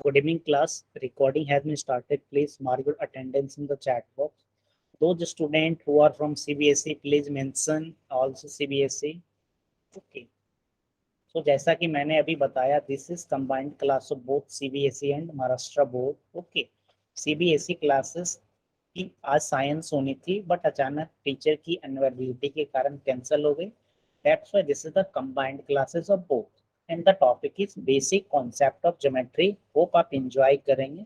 Good evening, class. Recording has been started. Please mark your attendance in the chat box. Those students who are from CBSE, please mention also CBSE. Okay. So जैसा कि मैंने अभी बताया, this is combined class of both CBSE and Maharashtra board. Okay. CBSE classes की आज science होनी थी, but अचानक टीचर की अनअवेलेबिलिटी के कारण कैंसिल हो गई. That's why this is the combined classes of both. And the topic is basic concept of geometry. Hope आप इंजॉय करेंगे.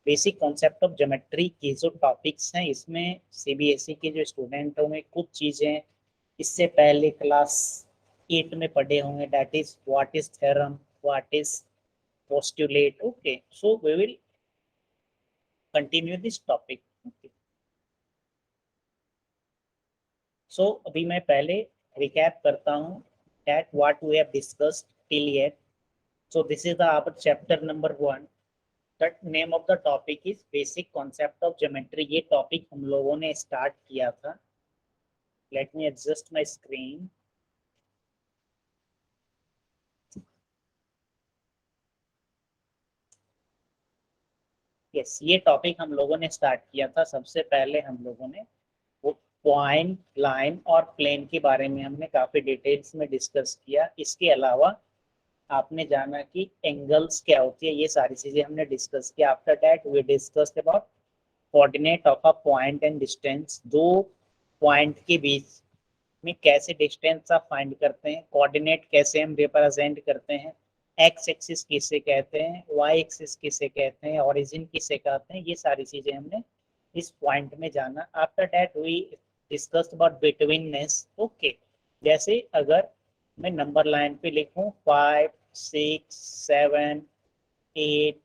बेसिक कॉन्सेप्ट ऑफ ज्योमेट्री के जो टॉपिक्स हैं, इसमें सीबीएसई के जो स्टूडेंट होंगे कुछ चीज़ें इससे पहले क्लास 8 में पढ़े होंगे. That is what is theorem, what is postulate. Okay, so we will continue this topic. So अभी मैं पहले रिकैप करता हूँ that what we have discussed till yet. So this is the our chapter number 1. The name of the topic is basic concept of geometry. ये topic हम लोगों ने start किया था. Let me adjust my screen. Yes, ये topic हम लोगों ने स्टार्ट किया था. सबसे पहले हम लोगों ने वो पॉइंट, लाइन और प्लेन के बारे में हमने काफी डिटेल्स में डिस्कस किया. इसके अलावा आपने जाना कि एंगल्स क्या होती है, ये सारी चीजें हमने डिस्कस किया. After that we discussed about coordinate of a point and distance. दो पॉइंट के बीच में कैसे डिस्टेंस आप फाइंड करते हैं, कोऑर्डिनेट कैसे हम रिप्रेजेंट करते हैं, एक्स एक्सिस किसे कहते हैं, वाई एक्सिस किसे कहते हैं, ओरिजिन किसे कहते हैं, ये सारी चीजें हमने इस पॉइंट में जाना. After that we discussed about betweenness. Okay, जैसे अगर मैं नंबर लाइन पे लिखूं 5, 6, 7, 8,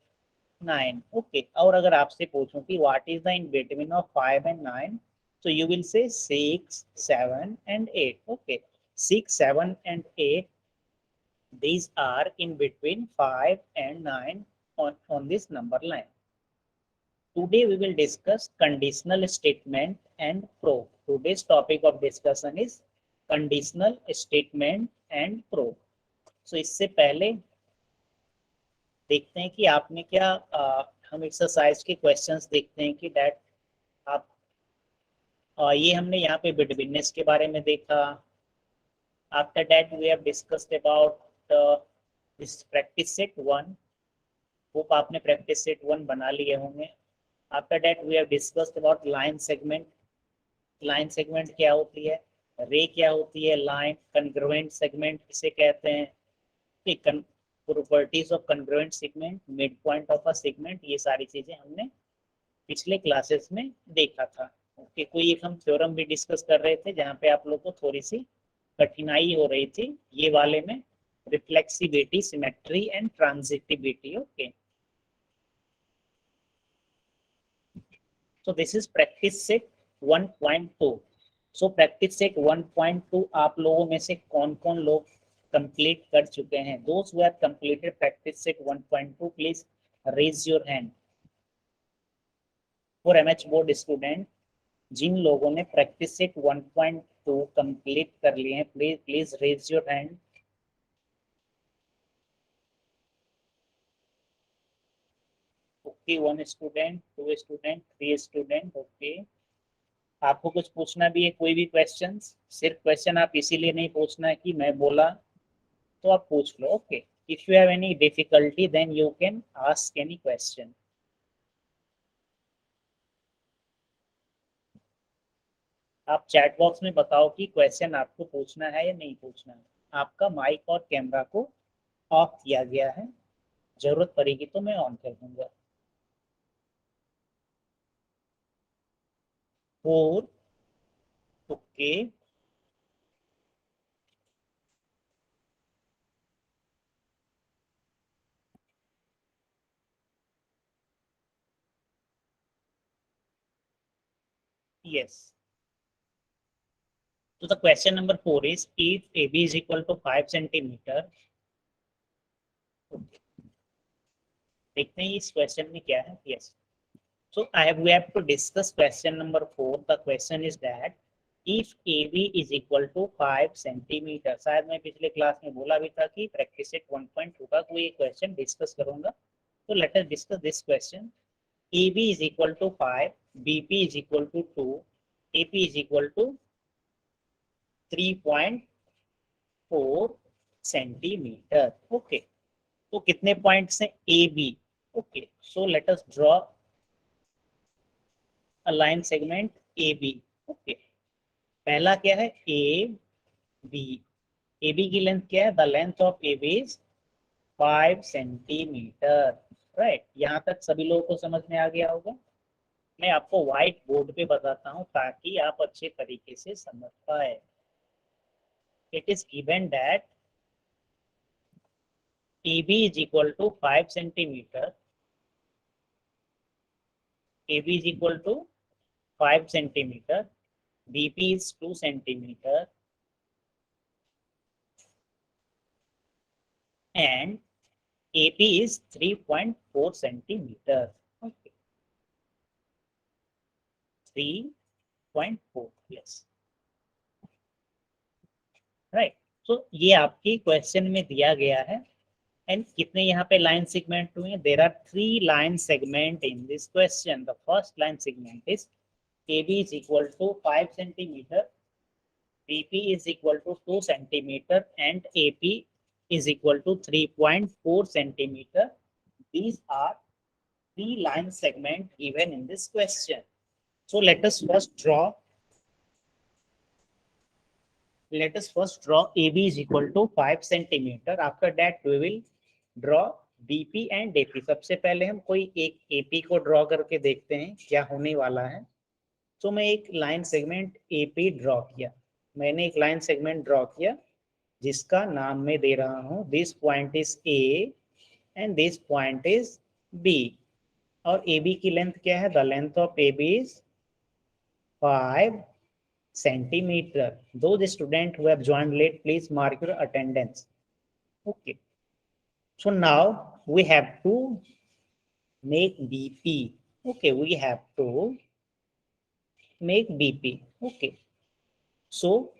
9. ओके, और अगर आपसे पूछूं कि what is the in between of 5 and 9, so you will say 6, 7 and 8. Okay, 6, 7 and 8, these are in between 5 and 9 on this number line. Today we will discuss conditional statement and proof. Today's topic of discussion is conditional statement and proof. So इससे पहले देखते हैं कि आपने क्या हम exercise के questions देखते हैं कि दैट आप ये हमने यहाँ पे बिटवीननेस के बारे में देखा. After that, we have discussed about this practice set 1. Hope आपने practice set 1 बना लिए होंगे. After that, we have discussed about line segment. line segment क्या होती है, रे क्या होती है, line congruent segment किसे कहते हैं, properties of congruent segment, mid point of a segment, ये सारी चीजें हमने पिछले क्लासेस में देखा था. ओके, कोई एक हम थ्योरम भी डिस्कस कर रहे थे जहाँ पे आप लोग को थोड़ी सी कठिनाई हो रही थी, ये वाले में reflexivity, symmetry and transitivity. Okay, so this is practice set 1.2. So practice set 1.2 आप लोगों में से कौन कौन लोग कंप्लीट कर चुके हैं? दोस्त who have completed practice set 1.2 please raise your hand. For MH board student, जिन लोगों ने प्रैक्टिस सेट 1.2 कंप्लीट कर लिए हैं, please please raise your hand. Okay, 1 student, 2 student, 3 student. Okay, आपको कुछ पूछना भी है, कोई भी क्वेश्चन? सिर्फ क्वेश्चन आप इसीलिए नहीं पूछना है कि मैं बोला, तो आप पूछ लो. Okay, if you have any difficulty then you can ask any question. आप चैट बॉक्स में बताओ कि क्वेश्चन आपको पूछना है या नहीं पूछना है. आपका माइक और कैमरा को ऑफ किया गया है, जरूरत पड़ेगी तो मैं ऑन कर दूंगा. 4. Okay, yes. So the question number 4 is, if AB is equal to 5 centimeter, देखते हैं इस क्वेश्चन में क्या है. Yes, so we have to discuss question number 4. The question is that if AB is equal to 5 centimeter, शायद मैं पिछले class में बोला भी था कि प्रैक्टिस सेट 1.2 का कोई क्वेश्चन डिस्कस करूंगा. So let us discuss this question. AB is equal to 5, BP is equal to 2, AP is equal to 3.4 centimetre. Okay, तो कितने पॉइंट्स हैं A B. Okay, so let us draw a line segment A B. Okay, पहला क्या है A B. A B की length क्या है? The length of A B is 5 centimetre. Right, यहाँ तक सभी लोगों को समझ में आ गया होगा. मैं आपको व्हाइट बोर्ड पे बताता हूँ ताकि आप अच्छे तरीके से समझ पाए. It is given that AB is equal to 5 centimeter. AB is equal to 5 centimeter. BP is 2 centimeter. And AP is 3.4 centimeter. Okay. 3.4. Yes. Right. So ये आपकी क्वेश्चन में दिया गया है. And कितने यहाँ पे line segment हुए हैं? There are 3 line segment in this question. The first line segment is AB is equal to 5 centimeter, BP is equal to 2 centimeter, and AP is equal to 3.4 centimeter. These are 3 line segment given in this question. So let us first draw. Let us first draw AB is equal to 5 centimeter. After that we will draw BP and AP. सबसे पहले हम कोई एक AP को draw करके देखते हैं क्या होने वाला है. तो मैं एक लाइन सेगमेंट AP ड्रॉ किया. मैंने एक लाइन सेगमेंट ड्रॉ किया जिसका नाम मैं दे रहा हूं this point is A and this point is B. और AB की लेंथ क्या है? The length of AB is 5 centimeter. Those students who have joined late, please mark your attendance. Okay. So now we have to make BP. Okay, we have to make BP. Okay. So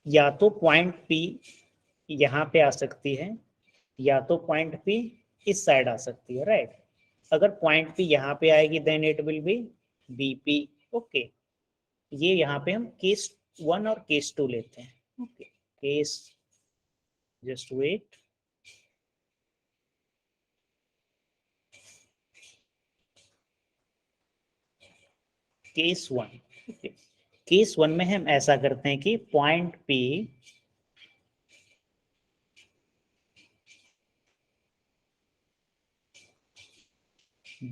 या तो point P यहाँ पे आ सकती है या तो point P इस side आ सकती है. राइट, अगर पॉइंट P यहाँ पे आएगी then it will be BP. Okay, ये यहाँ पे हम केस 1 और केस 2 लेते हैं. Okay, case just wait. Case 1. Okay, case 1 में हम ऐसा करते हैं कि point P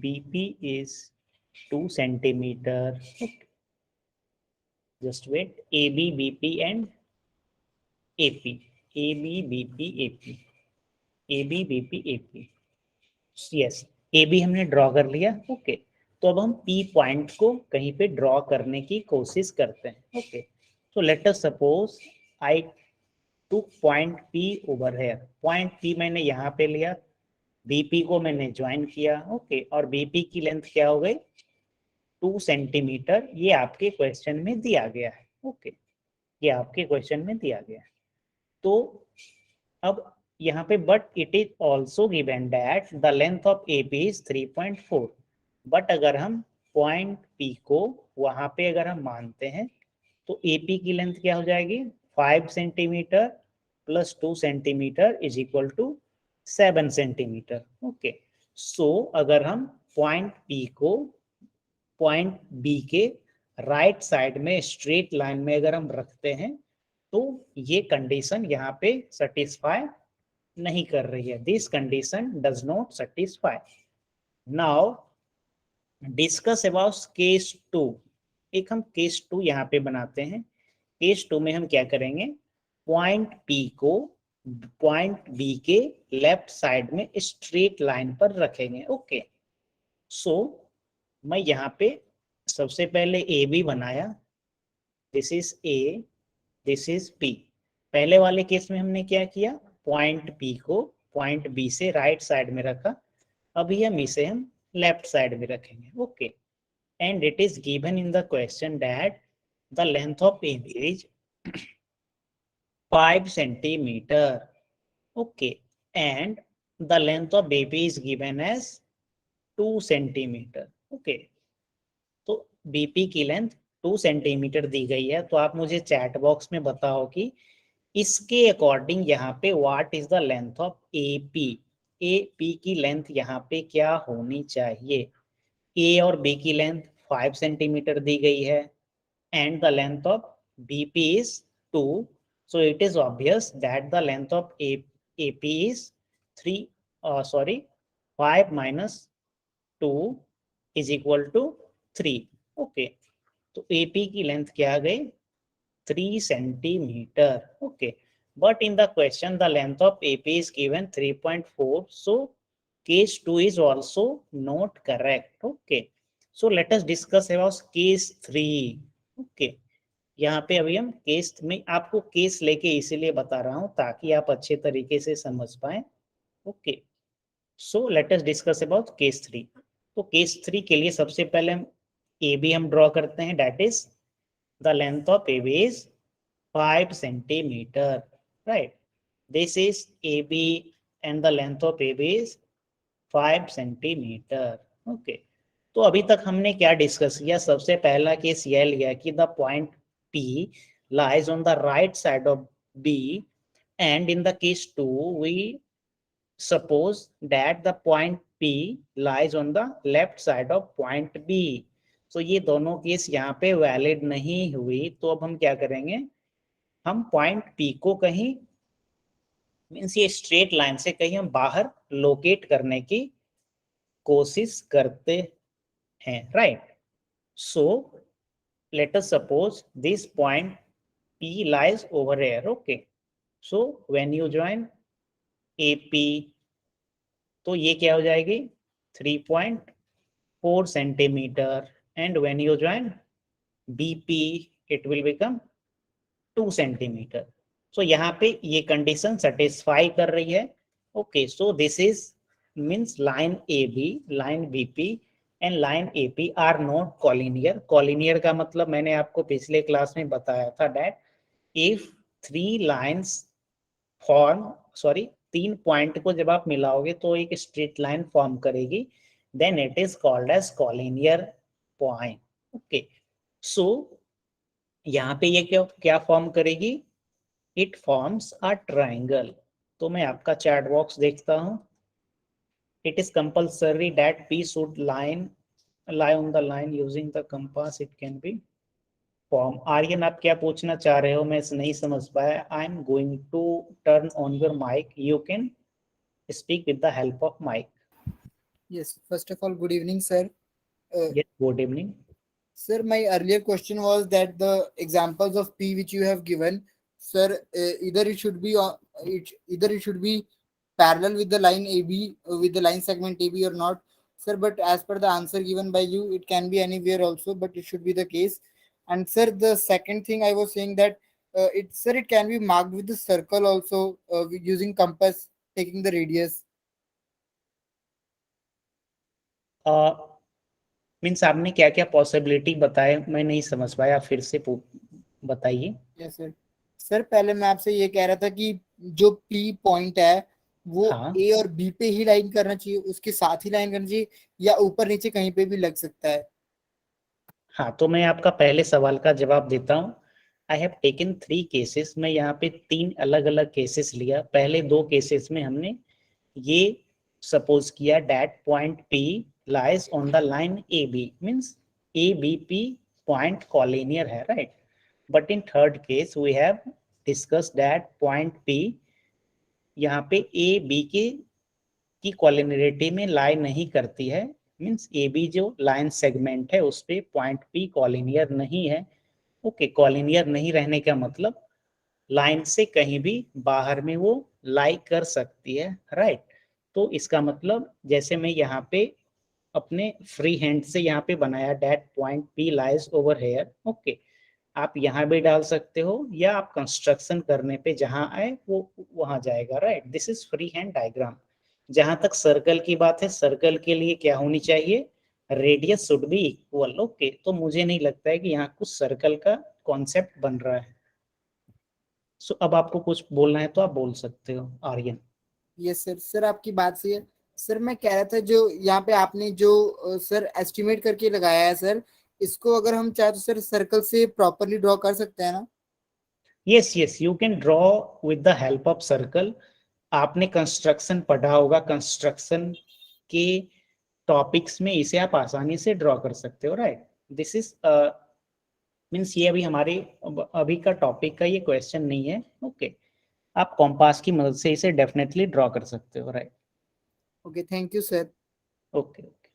BP is 2 centimeter. Okay. Just wait. AB, BP and AP. AB, BP, AP. AB, BP, AP. Yes. AB हमने ड्रॉ कर लिया. ओके, तो अब हम P पॉइंट को कहीं पे ड्रॉ करने की कोशिश करते हैं. Okay, so let us suppose I took point P over here. Point P मैंने यहाँ पे लिया, BP को मैंने ज्वाइन किया. ओके, और BP की लेंथ क्या हो गई? 2 सेंटीमीटर. ये आपके क्वेश्चन में दिया गया है. ओके, ये आपके क्वेश्चन में दिया गया है. तो अब यहाँ पे but it is also given that the length of AP is 3.4. But अगर हम पॉइंट P को वहां पे अगर हम मानते हैं तो AP की लेंथ क्या हो जाएगी? 5 centimetre plus 2 centimetre is equal to 7 centimetre. Okay, so अगर हम पॉइंट P को पॉइंट B के राइट साइड में स्ट्रेट लाइन में अगर हम रखते हैं तो ये कंडीशन यहाँ पे सेटिस्फाई नहीं कर रही है. This condition does not satisfy. Now discuss about case 2. एक हम केस 2 यहाँ पे बनाते हैं. केस 2 में हम क्या करेंगे? पॉइंट P को पॉइंट B के लेफ्ट साइड में स्ट्रेट लाइन पर रखेंगे. ओके, सो मैं यहाँ पे सबसे पहले AB बनाया. This is A, this is P. पहले वाले केस में हमने क्या किया? पॉइंट P को पॉइंट B से राइट साइड में रखा. अभी हम इसे हम लेफ्ट साइड में रखेंगे. Okay, and it is given in the question that the length of AB is 5 centimeter. Okay, and the length of BP is given as 2 centimeter. Okay, तो बीपी की लेंथ 2 सेंटीमीटर दी गई है, तो आप मुझे chat box में बताओ कि इसके अकॉर्डिंग यहाँ पे what is the length of AP. AP की लेंथ यहाँ पे क्या होनी चाहिए? ए और बी की लेंथ 5 सेंटीमीटर दी गई है and the length of BP is 2. So it is obvious that the length of AP is 3, 5 minus 2 is equal to 3. Okay, तो AP की लेंथ क्या आ गई? 3 centimeter. Okay, but in the question the length of AP is given 3.4. So case 2 is also not correct. Okay, so let us discuss about case 3. Okay, यहाँ पे अभी हम case में आपको केस लेके इसीलिए बता रहा हूं ताकि आप अच्छे तरीके से समझ पाए। Okay, so let us discuss about case 3। तो केस 3 के लिए सबसे पहले ए बी हम ड्रॉ करते हैं, that is the length of A B is 5 centimetre, right. This is A B and the length of A B is 5 centimetre. Okay, तो अभी तक हमने क्या डिस्कस किया? सबसे पहला केस यह लिया कि the point P lies on the right side of B, and in the case 2 we suppose that the point P lies on the left side of point B. So ये दोनों case यहाँ पे valid नहीं हुई, तो अब हम क्या करेंगे? हम पॉइंट P को कहीं मीन्स ये स्ट्रेट लाइन से कहीं हम बाहर लोकेट करने की कोशिश करते हैं, right. So let us suppose this point P lies over here. Okay, so when you join AP तो ये क्या हो जाएगी? 3.4 centimetre, and when you join BP it will become 2 centimetre. So यहाँ पे ये कंडीशन सेटिस्फाई कर रही है। Okay, so this is means line AB, line BP and line AP are not collinear. Collinear का मतलब मैंने आपको पिछले क्लास में बताया था दैट इफ 3 लाइन्स फॉर्म तीन पॉइंट को जब आप मिलाओगे तो एक स्ट्रेट लाइन फॉर्म करेगी, then it is called as collinear point. Okay, so यहाँ पे ये क्या क्या फॉर्म करेगी? It forms a triangle. तो मैं आपका चैट बॉक्स देखता हूँ। It is compulsory that P should lie on the line using the compass. It can be form. Aryan, आप क्या पूछना चाह रहे हो? मैं नहीं समझ पाया। I am going to turn on your mic, you can speak with the help of mic. Yes, first of all, good evening, sir. Yes, good evening. Sir, my earlier question was that the examples of P which you have given, sir, either it should be either it should be parallel with the line AB, with the line segment AB or not, sir. But as per the answer given by you, it can be anywhere also, but it should be the case. And sir, the second thing I was saying that it can be marked with the circle also, using compass, taking the radius. Means आपने क्या क्या possibility बताए, मैं नहीं समझ पाया, फिर से बताइए। Yes sir. सर पहले मैं आपसे ये कह रहा था कि जो पी पॉइंट है वो हाँ ए और बी पे ही लाइन करना चाहिए, उसके साथ ही लाइन करना चाहिए, या ऊपर नीचे कहीं पे भी लग सकता है? हाँ, तो मैं आपका पहले सवाल का जवाब देता हूँ। I have taken 3 cases. मैं यहाँ पे 3 अलग अलग केसेस लिया। पहले 2 केसेस में हमने ये सपोज किया that point P lies on the line AB, means ABP point collinear है, right? But in third case we have discussed that point P यहाँ पे AB की कॉलिनियरिटी में लाई नहीं करती है, मीन्स AB जो लाइन सेगमेंट है उस पे पॉइंट P कॉलिनियर नहीं है। ओके, कॉलिनियर नहीं रहने का मतलब लाइन से कहीं भी बाहर में वो लाई कर सकती है, राइट। तो इसका मतलब जैसे मैं यहाँ पे अपने फ्री हैंड से यहाँ पे बनाया that point P lies over here. Okay, आप यहाँ भी डाल सकते हो या आप कंस्ट्रक्शन करने पे जहाँ आए वो वहां जाएगा, right. This is free hand diagram. जहां तक सर्कल की बात है, सर्कल के लिए क्या होनी चाहिए? Radius should be equal. Okay, तो मुझे नहीं लगता है कि यहाँ कुछ सर्कल का कॉन्सेप्ट बन रहा है। सो अब आपको कुछ बोलना है तो आप बोल सकते हो आर्यन। यस सर, सर आपकी बात सही है। सर मैं कह रहा था जो यहाँ पे आपने जो सर एस्टिमेट करके लगाया है सर, इसको अगर हम चाहे तो सर सर्कल से प्रॉपरली ड्रॉ कर सकते हैं ना? Yes yes, you can draw with the help of circle. आपने कंस्ट्रक्शन पढ़ा होगा, कंस्ट्रक्शन के टॉपिक्स में इसे आप आसानी से ड्रॉ कर सकते हो, राइट। दिस इज मीन्स ये अभी हमारे अभी का टॉपिक का ये क्वेश्चन नहीं है, ओके। आप कॉम्पास की मदद से इसे डेफिनेटली ड्रॉ कर सकते हो, right. Okay, thank you sir. Okay okay.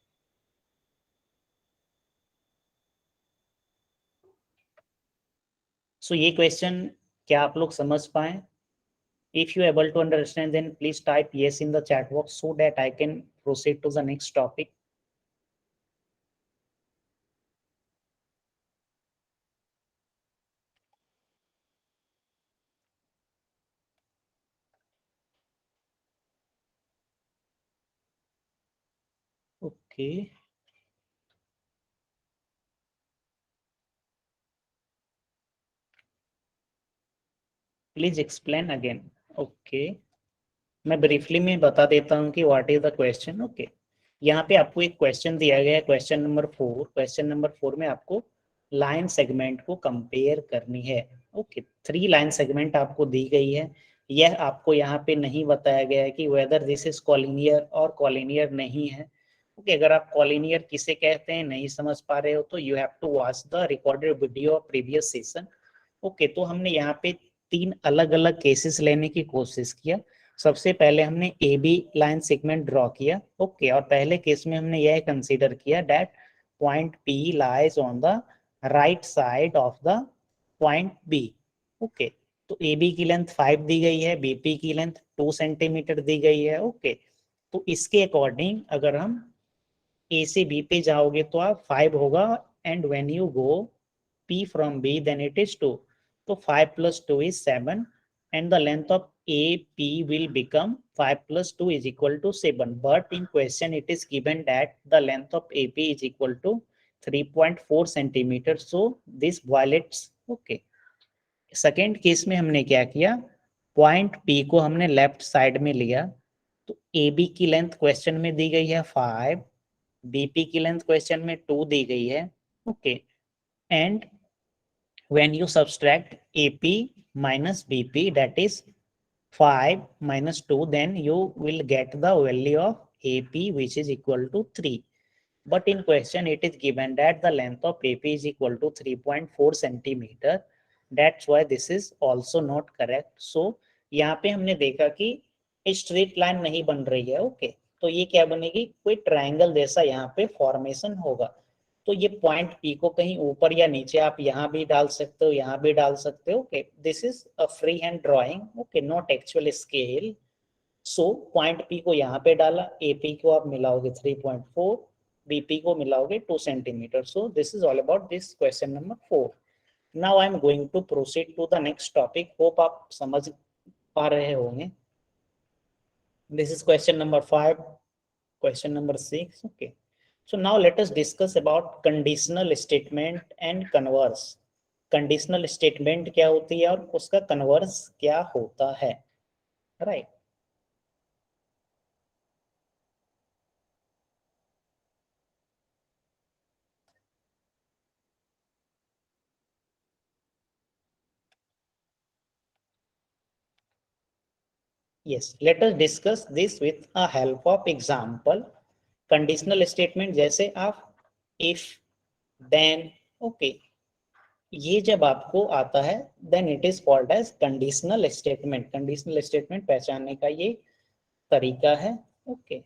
So ये क्वेश्चन क्या आप लोग समझ पाए? If you able to understand, then please type yes in the chat box so that I can proceed to the next topic. Okay. Please explain again. Okay. मैं briefly में बता देता हूँ कि what is the question, okay. यहाँ पे आपको एक क्वेश्चन दिया गया है, क्वेश्चन नंबर 4। क्वेश्चन नंबर 4 में आपको लाइन सेगमेंट को कंपेयर करनी है, ओके। 3 लाइन सेगमेंट आपको दी गई है। यह आपको यहाँ पे नहीं बताया गया है कि वेदर दिस इज कॉलिनियर और कॉलिनियर नहीं है, ओके। अगर आप कॉलिनियर किसे कहते हैं नहीं समझ पा रहे हो तो you have to watch the recorded video of previous session, okay. तो हमने यहाँ पे 3 अलग अलग केसेस लेने की कोशिश किया। सबसे पहले हमने A B line segment draw किया, ओके। और पहले केस में हमने यह कंसीडर किया that point P lies on the right side of the point B, okay. तो ए बी की लेंथ 5 दी गई है, बीपी की लेंथ 2 सेंटीमीटर दी गई है, ओके। तो इसके अकॉर्डिंग अगर हम ए से बी पे जाओगे तो आप 5 होगा, and when you go P from B, then it is 2. So 5 plus 2 is 7, and the length of AP will become 5 plus 2 is equal to 7. But in question it is given that the length of AP is equal to 3.4 centimeters. So this violates, okay. Second case में हमने क्या किया, point P को हमने left side में लिया। तो AB की लेंथ क्वेश्चन में दी गई है 5, BP की लेंथ क्वेश्चन में 2 दी गई है, okay. And when you subtract AP minus BP, that is 5 minus 2, then you will get the value of AP which is equal to 3. But in question it is given that the length of AP is equal to 3.4 centimeter. That's why this is also not correct. So यहाँ पे हमने देखा कि straight line नहीं बन रही है, okay. तो ये क्या बनेगी, कोई ट्रायंगल जैसा यहाँ पे फॉर्मेशन होगा। तो ये पॉइंट पी को कहीं ऊपर या नीचे आप यहाँ भी डाल सकते हो, यहाँ भी डाल सकते हो, okay. This is a free hand drawing, okay, not actual scale. So point P को यहाँ पे डाला, एपी को आप मिलाओगे 3.4, बीपी को मिलाओगे 2 centimetre. So this is all about this question number 4। Now I am going to proceed to the next topic. Hope आप समझ पा रहे होंगे। This is question number 5, question number 6, okay. So now let us discuss about conditional statement and converse. Conditional statement क्या होती है और उसका converse क्या होता है, right? Yes, let us discuss this with a help of example. Conditional statement जैसे आप if, then, okay, ये जब आपको आता है then it is called as conditional statement. Conditional statement पहचानने का ये तरीका है, okay.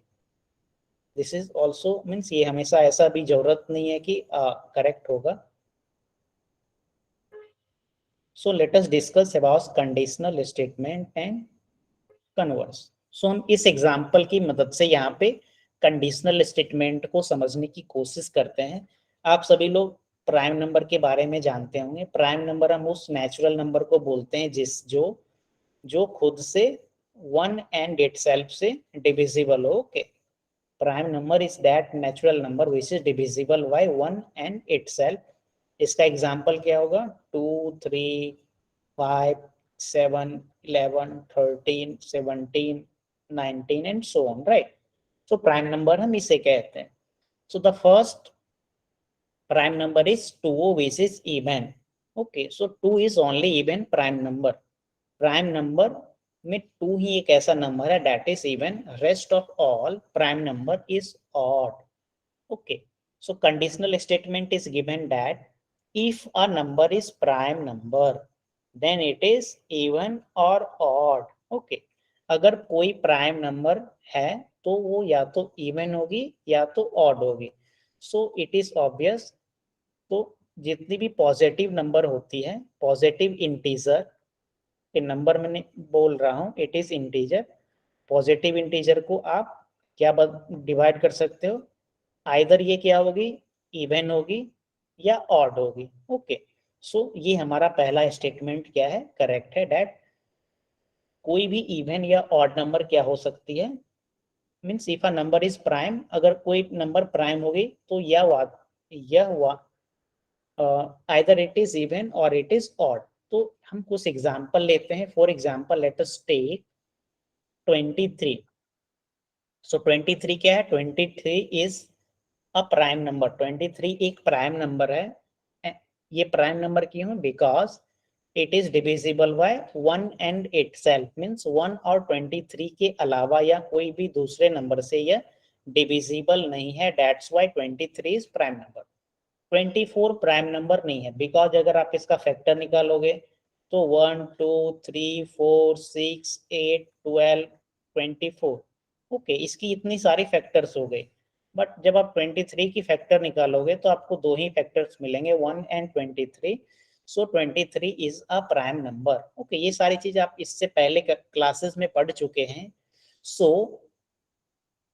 This is also means ये हमेशा ऐसा भी जरूरत नहीं है कि करेक्ट होगा। So let us discuss about conditional statement and converse. So हम इस एग्जांपल की मदद से यहाँ पे कंडीशनल स्टेटमेंट को समझने की कोशिश करते हैं। आप सभी लोग प्राइम नंबर के बारे में जानते होंगे। प्राइम नंबर हम उस नेचुरल नंबर को बोलते हैं जिस जो खुद से 1 एंड इटसेल्फ से डिविजिबल हो, okay. Prime number is that natural number which is divisible by 1 and itself. इसका एग्जाम्पल क्या होगा, 2, 3, 5, 7, 11, 13, 17, 19 and so on, right? So prime number हम इसे कहते हैं. So the first prime number is 2 which is even. Okay, so 2 is only even prime number. Prime number में 2 ही एक ऐसा नंबर है that is even. Rest of all prime number is odd. Okay, so conditional statement is given that if a number is prime number then it is even or odd. Okay, अगर कोई prime number है तो वो या तो even होगी या तो ऑड होगी. सो इट इज ऑब्वियस. तो जितनी भी पॉजिटिव नंबर होती है, पॉजिटिव इंटीजर के नंबर मैंने बोल रहा हूँ, it is integer. Positive integer को आप क्या डिवाइड कर सकते हो, आइदर ये क्या होगी, इवन होगी या ऑड होगी. ओके, सो ये हमारा पहला स्टेटमेंट क्या है, करेक्ट है. दैट कोई भी इवन या ऑड नंबर क्या हो सकती है, means if a number is prime, अगर कोई नंबर प्राइम होगी तो यह हुआ either it is even or it is odd. तो हम कुछ एग्जांपल लेते हैं. For example let us take 23. So 23 क्या है, 23 इज अ प्राइम नंबर. 23 एक प्राइम नंबर है. ये प्राइम नंबर क्यों, because it is divisible by 1 and itself. Means 1 और 23 के अलावा या कोई भी दूसरे नंबर से यह डिविजिबल नहीं है. That's why 23 is prime number. 24 prime number नहीं है, बिकॉज अगर आप इसका फैक्टर निकालोगे तो 1, 2, 3, 4, 6, 8, 12, 24. ओके, इसकी इतनी सारी फैक्टर्स हो गई. बट जब आप 23 की फैक्टर निकालोगे तो आपको दो ही फैक्टर्स मिलेंगे, 1 and 23. So 23 is a prime number. Okay, ये सारी चीज आप इससे पहले क्लासेस में पढ़ चुके हैं. सो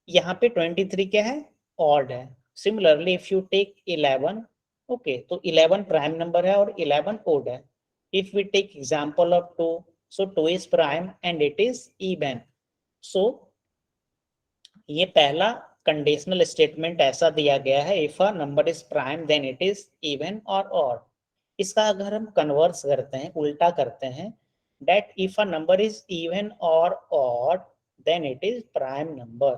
यहाँ पे 23 क्या है, ऑड है. Similarly if you take 11, okay, तो 11 प्राइम नंबर है और 11 ओड है. If we take example of 2, so 2 is prime and it is even. So ये पहला कंडीशनल स्टेटमेंट ऐसा दिया गया है, if a number is prime then it is even और ऑड. इसका अगर हम कन्वर्स करते हैं, उल्टा करते हैं, that if a number is even और odd then it is prime number.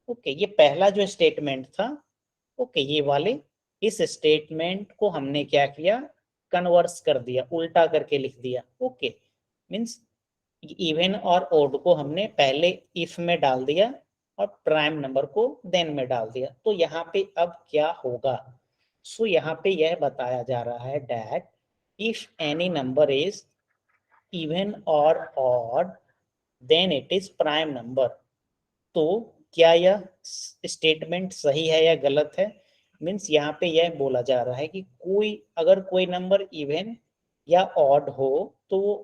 Okay, ये पहला जो स्टेटमेंट था, ओके, ये वाले इस स्टेटमेंट को हमने क्या किया, कन्वर्स कर दिया, उल्टा करके लिख दिया. ओके, मीन्स इवन और ओड को हमने पहले इफ में डाल दिया और प्राइम नंबर को देन में डाल दिया. तो यहाँ पे अब क्या होगा, सो यहाँ पे यह बताया जा रहा है that if any number is even और odd then it is prime number. तो क्या यह स्टेटमेंट सही है या गलत है, मीन्स यहाँ पे यह बोला जा रहा है कि अगर कोई नंबर इवन या ऑड हो तो वो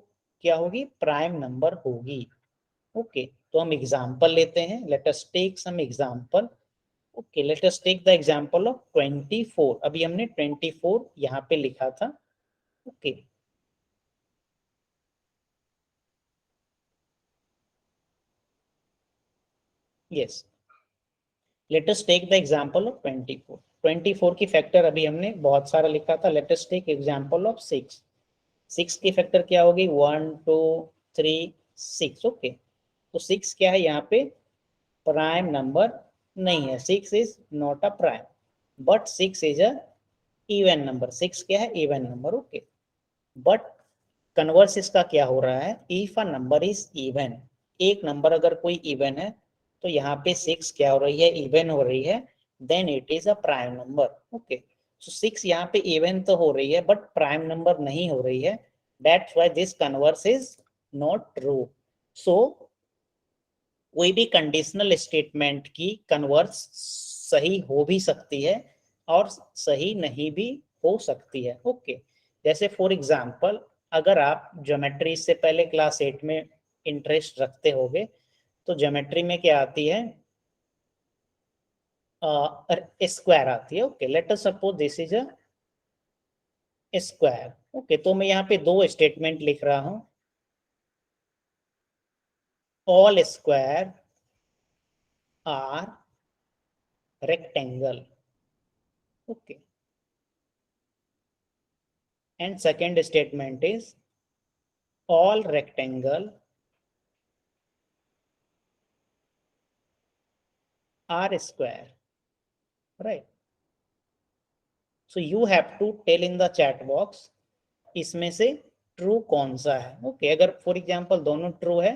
क्या होगी, प्राइम नंबर होगी. ओके, तो हम एग्जांपल लेते हैं. Let us take some example. Okay, let us take the example of 24. अभी हमने 24 यहाँ पे लिखा था. Okay, yes, let us take the example of 24. 24 की फैक्टर अभी हमने बहुत सारा लिखा था. Let us take example of 6. 6 की फैक्टर क्या होगी, 1, 2, 3, 6. ओके, तो 6 क्या है, यहाँ पे प्राइम नंबर नहीं है. 6 is not a prime, but 6 is a even number. 6 क्या है, even number. Okay, but converse इसका क्या हो रहा है, if a number is even, एक नंबर अगर कोई इवन है तो यहाँ पे 6 क्या हो रही है, इवन हो रही है, then it is a prime number. Okay, so 6 यहाँ पे इवन तो हो रही है बट प्राइम नंबर नहीं हो रही है. That's why this converse is not true. So कोई भी कंडीशनल स्टेटमेंट की कन्वर्स सही हो भी सकती है और सही नहीं भी हो सकती है. ओके, जैसे फॉर एग्जांपल अगर आप ज्योमेट्री से पहले क्लास 8 में इंटरेस्ट रखते होगे तो ज्योमेट्री में क्या आती है, स्क्वायर आती है. Okay, let us suppose this is a square. Okay, तो मैं यहाँ पे दो स्टेटमेंट लिख रहा हूं. All square are rectangle. Okay, and second statement is all rectangle are square, right? So you have to tell in the chat box इसमें से ट्रू कौन सा है. ओके, अगर फॉर एग्जांपल दोनों ट्रू है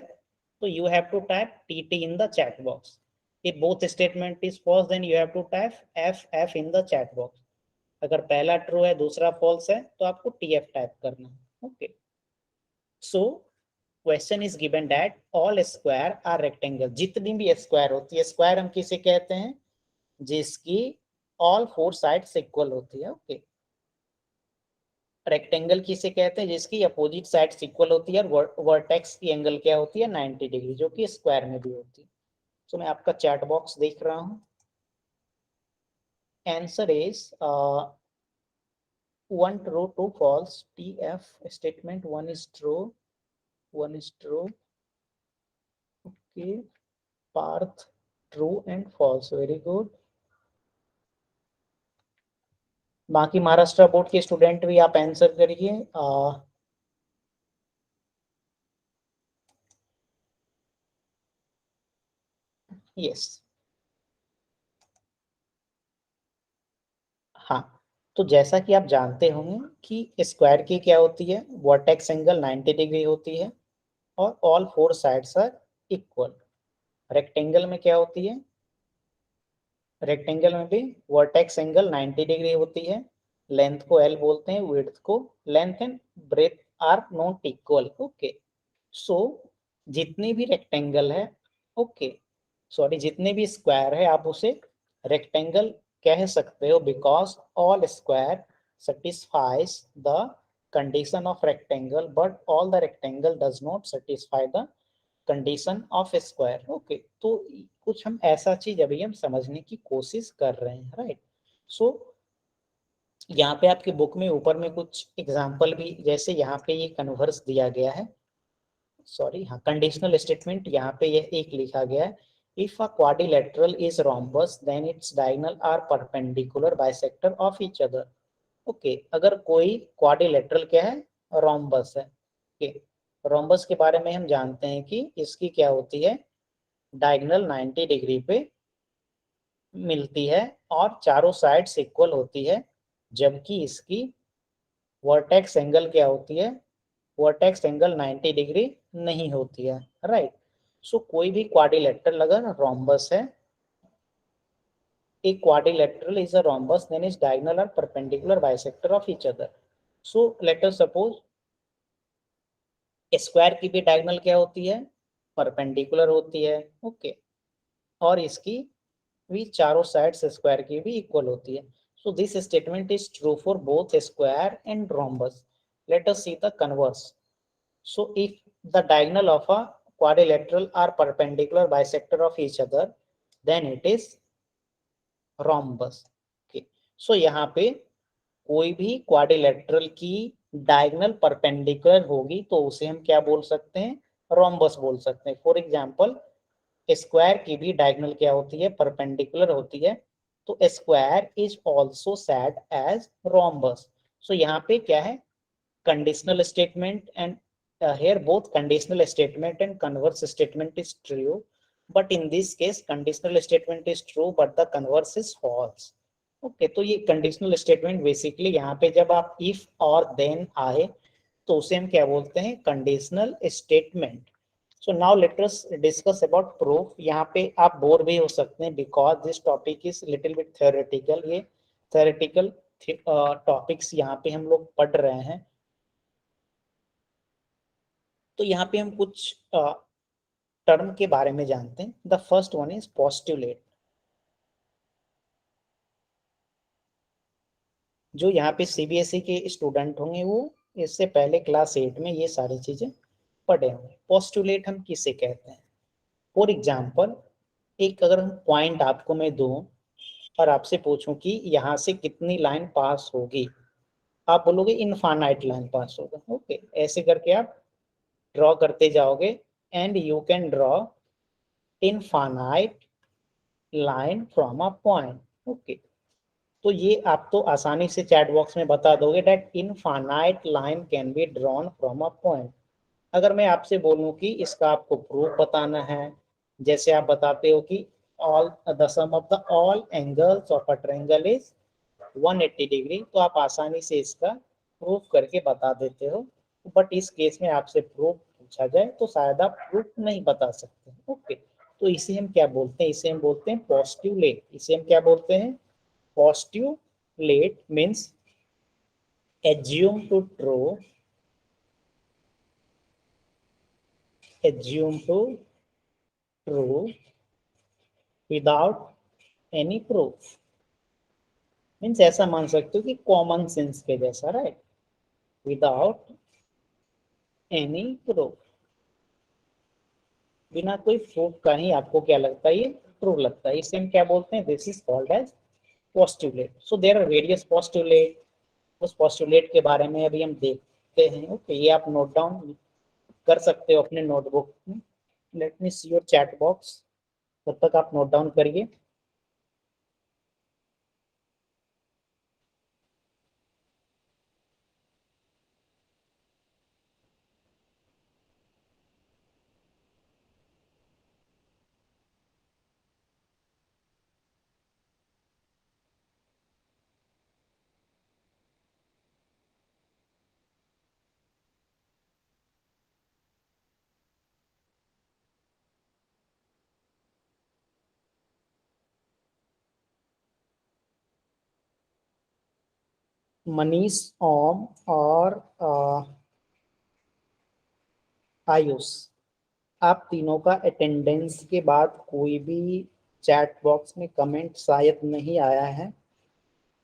तो you have to type TT in the chat box. If both statement is false then you have to type F F in the chat box. अगर पहला ट्रू है दूसरा फॉल्स है तो आपको टीएफ टाइप करना है. Okay, so question is given that all square are rectangle. जितनी भी स्क्वायर होती है, स्क्वायर हम किसे कहते हैं, जिसकी ऑल फोर साइड्स इक्वल होती है. ओके, रेक्टेंगल किसे कहते हैं, जिसकी अपोजिट साइड्स इक्वल होती है और वर्टेक्स की एंगल क्या होती है, 90 डिग्री, जो कि स्क्वायर में भी होती है. तो मैं आपका चैट बॉक्स देख रहा हूं. Answer is 1 true 2 false. TF statement 1 is true 1 is true. Okay, Parth true and false. Very good. बाकी महाराष्ट्र बोर्ड के स्टूडेंट भी आप आंसर करिए. यस, हाँ. तो जैसा कि आप जानते होंगे कि स्क्वायर की क्या होती है, वर्टेक्स एंगल 90 डिग्री होती है और all four sides are equal. Rectangle में क्या होती है, रेक्टेंगल में भी वर्टेक्स एंगल 90 डिग्री होती है. लेंथ को एल बोलते हैं, विड्थ को, length and breadth are not equal. Okay, so जितनी भी रेक्टेंगल है, ओके सॉरी, जितने भी स्क्वायर है आप उसे रेक्टेंगल कह सकते हो, because all square satisfies the condition of rectangle but all the rectangle does not satisfy the condition of square. Okay, तो कुछ हम ऐसा चीज अभी हम समझने की कोशिश कर रहे हैं, राइट. सो यहाँ पे आपके बुक में ऊपर में कुछ एग्जांपल भी, जैसे यहाँ पे ये कन्वर्स दिया गया है, सॉरी हाँ, कंडीशनल स्टेटमेंट यहाँ पे ये एक लिखा गया है. If a quadrilateral is rhombus then its diagonal are perpendicular bisector of each other. Okay, अगर कोई क्वाड्रिलेटरल क्या है, रोम्बस है. ओके, रोम्बस के बारे में हम जानते हैं कि इसकी क्या होती है, डायगोनल 90 डिग्री पे मिलती है और चारों साइड्स इक्वल होती है, जबकि इसकी वर्टेक्स एंगल क्या होती है, वर्टेक्स एंगल 90 डिग्री नहीं होती है, राइट. सो कोई भी क्वाड्रिलेटरल अगर रोम्बस है, एक quadrilateral is a rhombus then is diagonal और perpendicular bisector of each other. So let us suppose square की भी डायगोनल क्या होती है, परपेंडिकुलर होती है. ओके, और इसकी भी चारों साइड्स स्क्वायर की भी इक्वल होती है. So this statement is true for both square and rhombus. Let us see the converse. So if the diagonal of a quadrilateral are perpendicular bisector of each other then it is rhombus. okay, so यहाँ पे कोई भी quadrilateral की diagonal perpendicular होगी तो उसे हम क्या बोल सकते हैं, रोम्बस बोल सकते हैं. फॉर एग्जांपल स्क्वायर की भी डायगोनल क्या होती है, परपेंडिकुलर होती है, तो square is also said as rhombus. So यहाँ पे क्या है, conditional statement and here both conditional statement and converse statement is true, but in this case conditional statement is true but the converse is false. Okay, तो ये conditional statement basically यहाँ पे जब आप इफ और देन आए तो उसे हम क्या बोलते हैं, conditional statement. So now let us discuss about proof. यहाँ पे आप बोर भी हो सकते हैं because this topic is little bit theoretical. ये थ्योरेटिकल टॉपिक्स यहाँ पे हम लोग पढ़ रहे हैं. तो यहाँ पे हम कुछ टर्म के बारे में जानते हैं. The first one is postulate. जो यहाँ पे सीबीएसई के स्टूडेंट होंगे वो इससे पहले क्लास 8 में ये सारी चीजें पढ़े होंगे. पोस्टुलेट हम किसे कहते हैं, फॉर एग्जाम्पल एक अगर हम पॉइंट आपको मैं दूं और आपसे पूछूं कि यहाँ से कितनी लाइन पास होगी, आप बोलोगे इनफाइनाइट लाइन पास होगा. ओके, ऐसे करके आप ड्रॉ करते जाओगे and you can draw infinite line from a point. Okay, तो ये आप तो आसानी से चैट बॉक्स में बता दोगे that infinite line can be drawn from a point. अगर मैं आपसे बोलूं कि इसका आपको प्रूफ बताना है, जैसे आप बताते हो कि all the sum of the all angles of a triangle is 180 degree, तो आप आसानी से इसका प्रूफ करके बता देते हो। बट इस केस में आपसे प्रूफ पूछा जाए तो शायद आप प्रूफ नहीं बता सकते। ओके, तो इसे हम क्या बोलते हैं? इसे हम बोलते हैं पोस्ट्यूलेट। इसे हम क्या बोलते हैं? Postulate means assume to true, assume to true without any proof। Means ऐसा मान सकते हो कि कॉमन सेंस के जैसा, राइट, विदाउट एनी प्रूफ, बिना कोई प्रूफ का ही आपको क्या लगता है? ये ट्रू लगता है। इसे हम क्या बोलते हैं? This is called as postulate. So there are various postulate. उस पोस्ट्यूलेट के बारे में अभी हम देखते हैं। ओके, ये आप नोट डाउन कर सकते हो अपने नोटबुक में। Let me see your chat box, तब तक आप नोट डाउन करिए। मनीष, ओम और आयुष, आप तीनों का अटेंडेंस के बाद कोई भी चैट बॉक्स में कमेंट शायद नहीं आया है।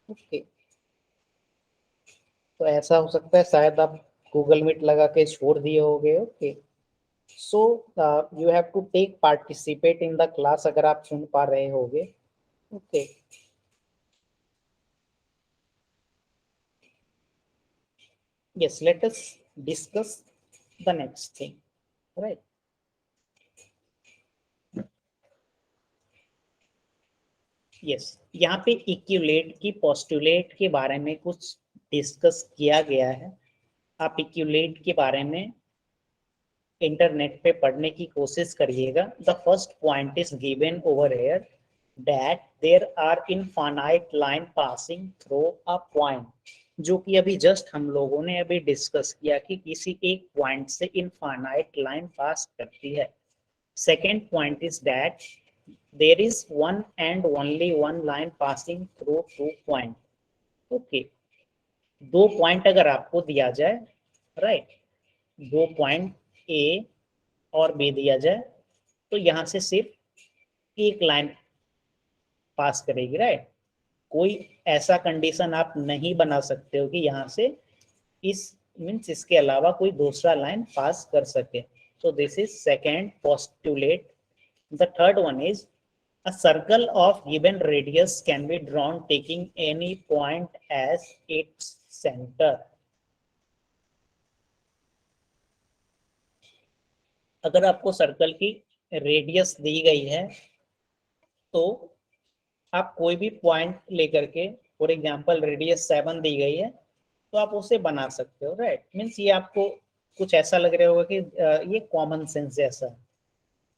ओके, तो ऐसा हो सकता है शायद आप गूगल मीट लगा के छोड़ दिए होगे। Okay, so you have to take participate in the class अगर आप सुन पा रहे होगे। Okay, yes, let us discuss the next thing, right? Yes, यहाँ पे इक्विलेट की पोस्टुलेट के बारे में कुछ डिस्कस किया गया है। आप इक्विलेट के बारे में इंटरनेट पे पढ़ने की कोशिश करिएगा। The first point is given over here that there are infinite line passing through a point, जो कि अभी जस्ट हम लोगों ने अभी डिस्कस किया कि किसी एक पॉइंट से इनफाइनाइट लाइन पास करती है। Second point is that there is one and only one line passing through two point। Okay, दो पॉइंट अगर आपको दिया जाए, राइट, दो पॉइंट ए और बी दिया जाए, तो यहाँ से सिर्फ एक लाइन पास करेगी, राइट। कोई ऐसा कंडीशन आप नहीं बना सकते हो कि यहाँ से इस मीन्स इसके अलावा कोई दूसरा लाइन पास कर सके। सो this is second postulate. The third one is a circle of given radius can be drawn taking any point as its center। अगर आपको सर्कल की रेडियस दी गई है तो आप कोई भी पॉइंट लेकर के, फॉर एग्जांपल रेडियस 7 दी गई है, तो आप उसे बना सकते हो, राइट। मीन्स ये आपको कुछ ऐसा लग रहा होगा कि ये कॉमन सेंस जैसा है।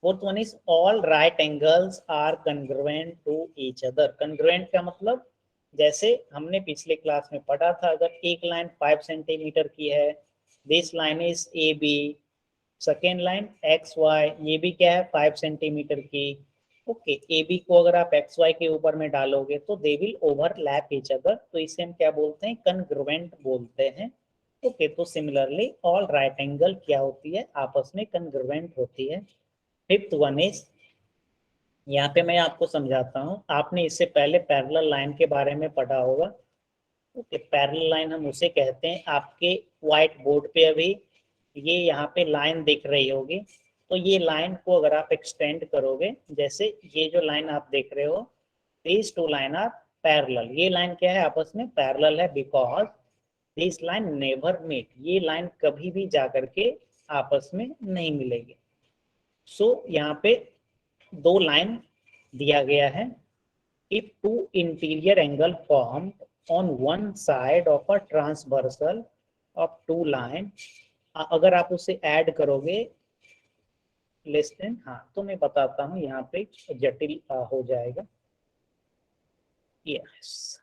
Fourth one is all right angles are congruent to each other. Congruent का मतलब, जैसे हमने पिछले क्लास में पढ़ा था, अगर एक लाइन 5 सेंटीमीटर की है, this line is A B, second line X Y, ये भी क्या है 5 सेंटीमीटर की। ओके, ए बी को अगर आप एक्स वाई के ऊपर में डालोगे तो they will overlap each other, तो इसे हम क्या बोलते हैं? कन्ग्रुएंट बोलते हैं। ओके, तो सिमिलरली ऑल राइट एंगल क्या होती है? आपस में कन्ग्रुएंट होती है। फिफ्थ वन इज, यहाँ पे मैं आपको समझाता हूँ। आपने इससे पहले पैरेलल लाइन के बारे में पढ़ा होगा। ओके, पैरेलल लाइन हम उसे कहते हैं। आपके व्हाइट बोर्ड पे अभी ये यहाँ पे लाइन दिख रही होगी, तो ये लाइन को अगर आप एक्सटेंड करोगे, जैसे ये जो लाइन आप देख रहे हो, these two line are parallel. ये लाइन क्या है? आपस में पैरेलल है, because this line never meet. ये लाइन कभी भी जा करके आपस में नहीं मिलेगी। सो यहाँ पे दो लाइन दिया गया है। if two interior angle formed on one side of a transversal of two lines अगर आप उसे ऐड करोगे लेस देन, हाँ तो मैं बताता हूँ, यहाँ पे जटिल हो जाएगा। Yes,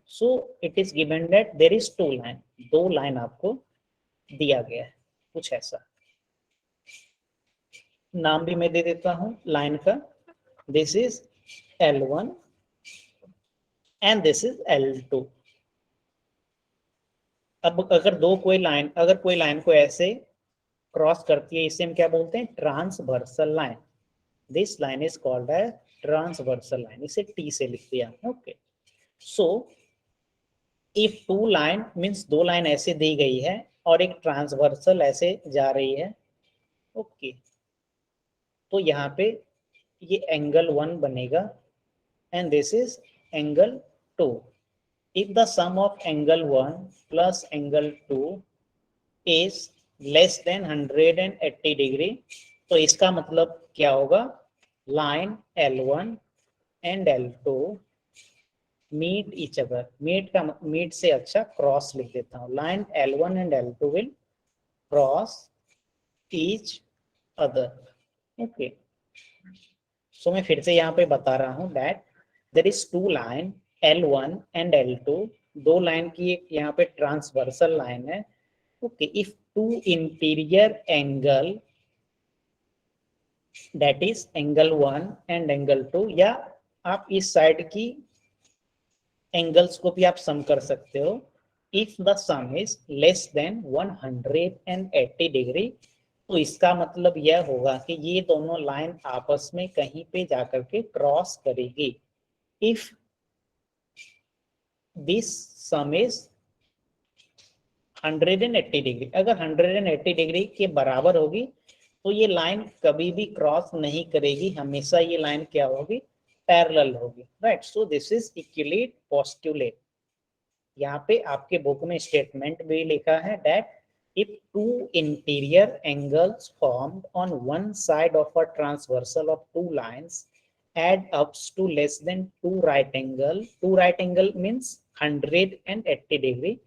so it is given that there is 2 line, 2 line आपको दिया गया है कुछ ऐसा। नाम भी मैं दे देता हूँ लाइन का, this is L1 and this is L2। अब अगर कोई लाइन को ऐसे क्रॉस करती है, इसे हम क्या बोलते हैं, transversal line. This line is called as transversal line, इसे T से लिख दिया। Okay, so if 2 line means 2 line ऐसे दी गई है और एक ट्रांसवर्सल ऐसे जा रही है। ओके, तो यहाँ पे ये एंगल 1 बनेगा and this is angle 2. If the sum of angle 1 plus angle 2 is less than 180 degree, तो इसका मतलब क्या होगा, line L1 and L2 meet each other। Meet से अच्छा क्रॉस लिख देता हूँ, line L1 and L2 will cross each other। Okay, so मैं फिर से यहाँ पे बता रहा हूँ that there is 2 line L1 and L2, 2 line की एक यहाँ पे ट्रांसवर्सल लाइन है। Okay, if 2 interior angle that is angle 1 and angle 2, या आप इस साइड की एंगल्स को भी आप सम कर सकते हो। If the some is less than 180 degree, तो इसका मतलब यह होगा कि ये दोनों लाइन आपस में कहीं पे जाकर के क्रॉस करेगी। If this some is 180 degree, अगर 180 डिग्री के बराबर होगी तो ये लाइन कभी भी क्रॉस नहीं करेगी, हमेशा ये लाइन क्या होगी, पैरेलल होगी। Right, so this is Euclid postulate. यहाँ पे आपके बुक में स्टेटमेंट भी लिखा है that if 2 interior angles formed on one side of a transversal of 2 lines add ups to less than 2 right angle means 180 degree,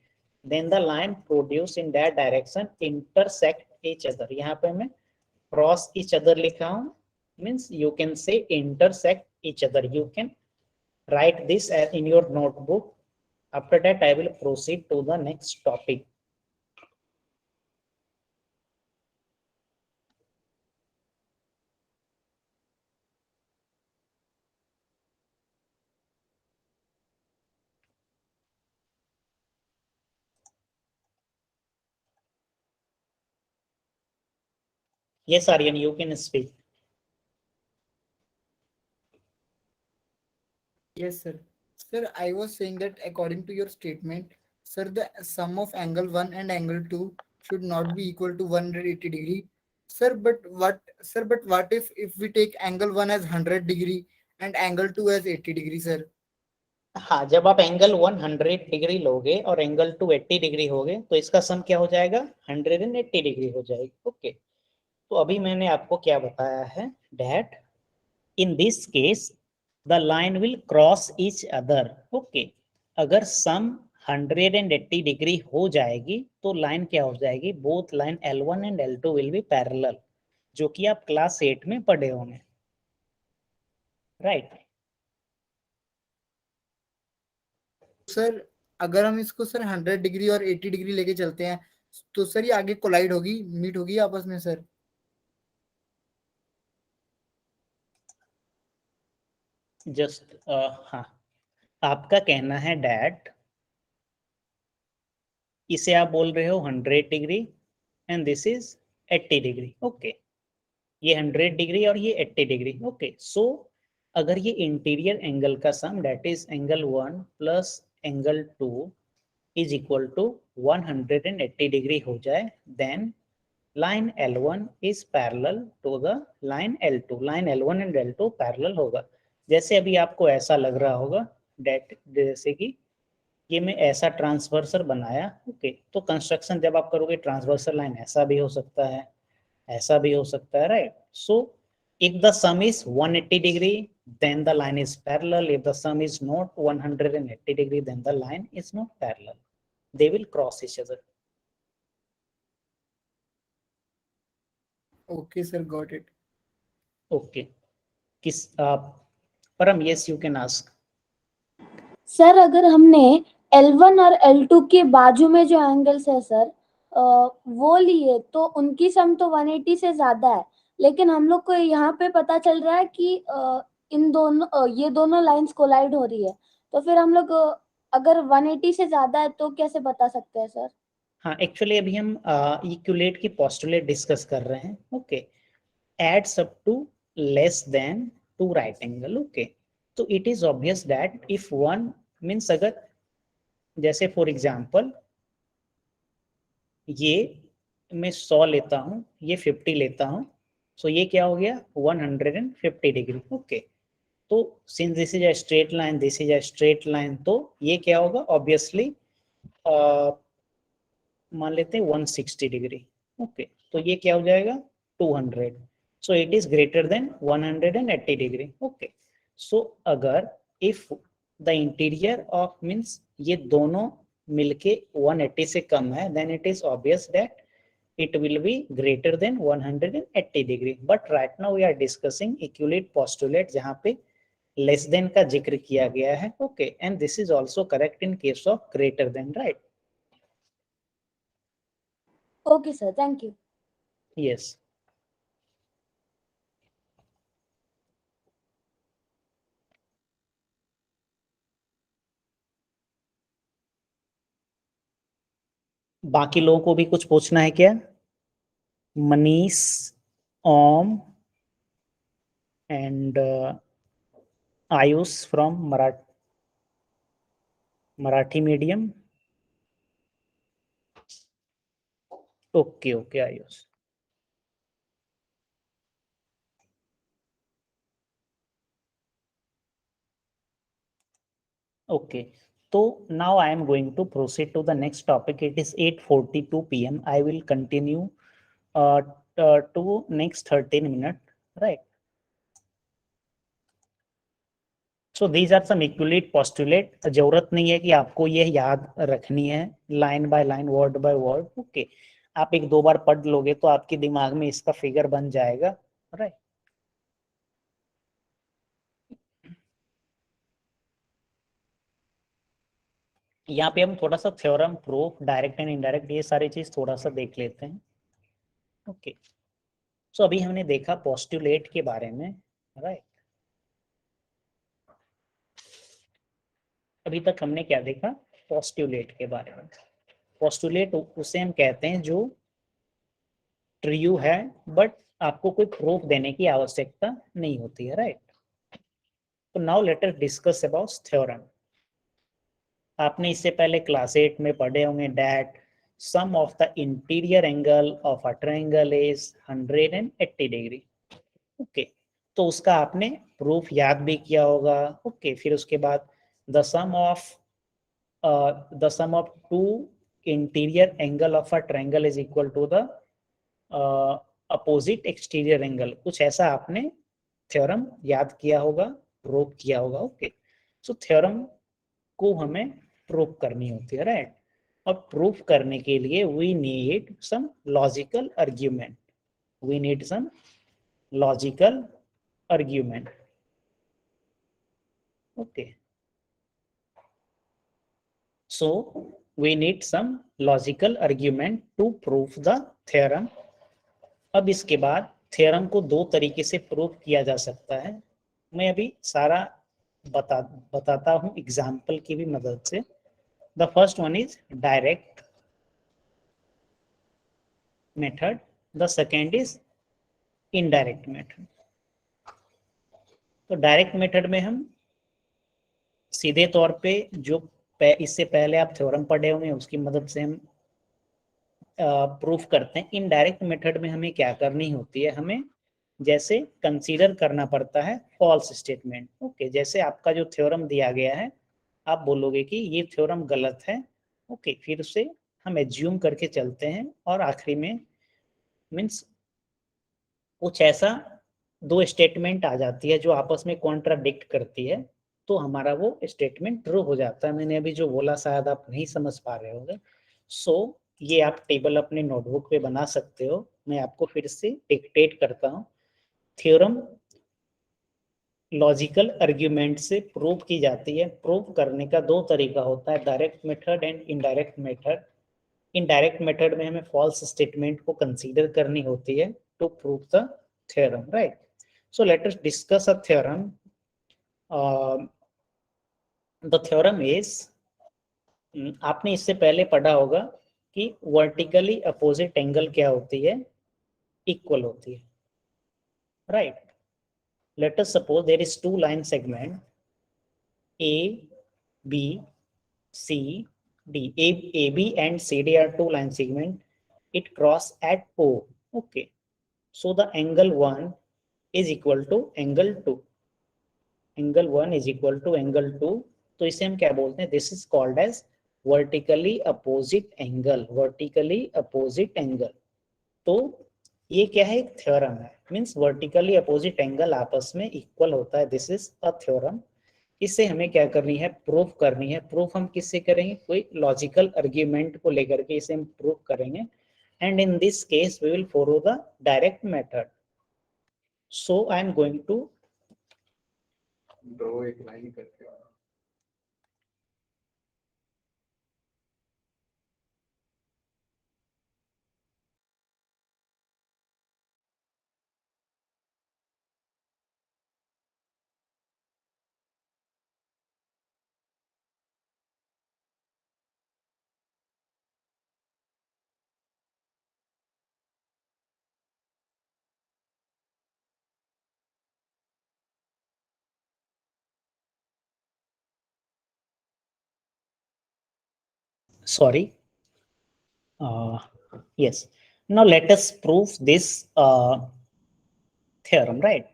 then the line produced in that direction intersect each other। यहाँ पे मैं cross each other लिखा हूँ, means you can say intersect each other। You can write this in your notebook। After that I will proceed to the next topic। Yes, Aryan, you can speak। Yes, sir. Sir, I was saying that according to your statement, sir, the sum of angle 1 and angle 2 should not be equal to 180 degree. Sir, but what if we take angle 1 as 100 degree and angle 2 as 80 degree, sir? हाँ, जब आप angle 100 degree लोगे और angle 2 80 degree होगे तो इसका सम क्या हो जाएगा, 180 डिग्री हो जाएगी। ओके, तो अभी मैंने आपको क्या बताया है that in this case the line will cross each other. Okay, अगर सम 180 डिग्री हो जाएगी तो लाइन क्या हो जाएगी, both line L1 and L2 will be parallel, जो कि आप क्लास 8 में पढ़े होंगे। राइट, सर अगर हम इसको सर 100 डिग्री और 80 डिग्री लेके चलते हैं तो सर ये आगे कोलाइड होगी, मीट होगी आपस में सर। जस्ट हाँ, आपका कहना है डैट इसे आप बोल रहे हो 100 degree and this is 80 degree. Okay, ये 100 डिग्री और ये 80 डिग्री। ओके, सो अगर ये इंटीरियर एंगल का sum that is angle 1 plus angle 2 is equal to 180 degree हो जाए, then line L1 is parallel to the line L2। Line L1 and L2 parallel होगा। जैसे अभी आपको ऐसा लग रहा होगा दैट जैसे कि ये मैं ऐसा ट्रांसवर्सर बनाया। ओके, तो कंस्ट्रक्शन जब आप करोगे ट्रांसवर्सर लाइन ऐसा भी हो सकता है, ऐसा भी हो सकता है। Right, so if the sum is 180 degree then the line is parallel, if the sum is not 180 degree then the line is not parallel, they will cross each other। Okay, sir, got it. Okay, किस परम, yes you can ask. Sir अगर हमने L1 और L2 के बाजू में जो angles है सर वो लिए तो उनकी सम तो 180 से ज्यादा है, लेकिन हम लोग को यहाँ पे पता चल रहा है कि इन दोनों ये दोनों लाइंस कोलाइड हो रही है, तो फिर हम लोग अगर 180 से ज्यादा है तो कैसे बता सकते हैं सर? हाँ, एक्चुअली अभी हम इक्विलेट की पोस्टुलेट डिस्कस कर रहे हैं। Okay, adds up to less than 2 right angle। Okay, तो it is obvious that if one means, अगर जैसे फॉर एग्जांपल ये मैं 100 लेता हूँ, ये 50 लेता हूँ, सो ये क्या हो गया 150 डिग्री। ओके, तो since this is a straight line, this is a straight line, तो ये क्या होगा ऑब्वियसली मान लेते हैं 160 डिग्री। ओके, तो ये क्या हो जाएगा 200, so it is greater than 180 degree। okay, so अगर if the interior of means ये दोनों मिलके 180 से कम है, then it is obvious that it will be greater than 180 degree। but right now we are discussing equivalent postulate जहाँ पे less than का जिक्र किया गया है। okay, and this is also correct in case of greater than, right? Okay sir, thank you. yes। बाकी लोगों को भी कुछ पूछना है क्या? मनीष, ओम and Ayush from Marathi medium। okay, Ayush। okay, so now I am going to proceed to the next topic। it is 8:42 p.m। I will continue to next 13 minutes, right? so these are some equivalent postulate। जरूरत नहीं है कि आपको ये याद रखनी है line by line, word by word. Okay, आप एक दो बार पढ़ लोगे तो आपके दिमाग में इसका फिगर बन जाएगा, राइट? यहाँ पे हम थोड़ा सा theorem, proof, direct and indirect, ये सारी चीज थोड़ा सा देख लेते हैं। ओके, सो अभी हमने देखा पोस्टुलेट के बारे में, राइट? अभी तक हमने क्या देखा? पोस्टुलेट के बारे में। पोस्टुलेट उसे हम कहते हैं जो ट्रू है बट आपको कोई प्रूफ देने की आवश्यकता नहीं होती है, राइट? तो now let us discuss about theorem. आपने इससे पहले क्लास 8 में पढ़े होंगे that sum of the interior angle of a triangle is 180 degree. Okay, तो उसका आपने प्रूफ याद भी किया होगा। ओके, फिर उसके बाद the sum of two interior angle of a triangle is equal to the opposite exterior angle, कुछ ऐसा आपने थ्योरम याद किया होगा, प्रूफ किया होगा। ओके, सो थ्योरम को हमें प्रूफ करनी होती है, राइट? और प्रूफ करने के लिए we need some logical argument, we need some logical argument। okay, so we need some logical argument to prove the theorem। अब इसके बाद थ्योरम को दो तरीके से प्रूव किया जा सकता है। मैं अभी सारा बताता हूं एग्जाम्पल की भी मदद से। The first one is direct method, the second is indirect method. तो डायरेक्ट मेथड में हम सीधे तौर पे जो इससे पहले आप थ्योरम पढ़े होंगे उसकी मदद से हम प्रूफ करते हैं। इनडायरेक्ट मेथड में हमें क्या करनी होती है, हमें जैसे कंसीडर करना पड़ता है फॉल्स स्टेटमेंट। ओके, जैसे आपका जो थ्योरम दिया गया है आप बोलोगे कि ये थ्योरम गलत है। ओके, फिर उसे हम एज्यूम करके चलते हैं और आखिरी में मीन्स कुछ ऐसा दो स्टेटमेंट आ जाती है जो आपस में कॉन्ट्राडिक्ट करती है, तो हमारा वो स्टेटमेंट ट्रू हो जाता है। मैंने अभी जो बोला शायद आप नहीं समझ पा रहे होंगे। सो ये आप टेबल अपने नोटबुक पे बना सकते हो मैं आपको फिर से डिक्टेट करता हूँ। थ्योरम लॉजिकल आर्ग्यूमेंट से प्रूव की जाती है। प्रूव करने का दो तरीका होता है, direct method and indirect method. Indirect method में हमें फॉल्स स्टेटमेंट को कंसीडर करनी होती है to prove the theorem, right. So let us discuss a theorem. The theorem is, आपने इससे पहले पढ़ा होगा कि वर्टिकली अपोजिट एंगल क्या होती है, इक्वल होती है, right. Let us suppose there is two line segment A, B, C, D. AB and CD are two line segment. It cross at O. Okay. So the angle 1 is equal to angle 2. Angle 1 is equal to angle 2. तो इसे हम क्या बोलते हैं? This is called as vertically opposite angle. Vertically opposite angle. तो ये क्या है? एक थ्योरम है। मीन्स वर्टिकली अपोजिट एंगल आपस में इक्वल होता है। This is a theorem. इससे हमें क्या करनी है? प्रूफ करनी है। प्रूफ हम किससे करेंगे? कोई लॉजिकल आर्ग्यूमेंट को लेकर के इसे हम प्रूफ करेंगे। And in this case we will follow the direct method. So I am going to draw एक लाइन करके। sorry yes, now let us prove this theorem, right?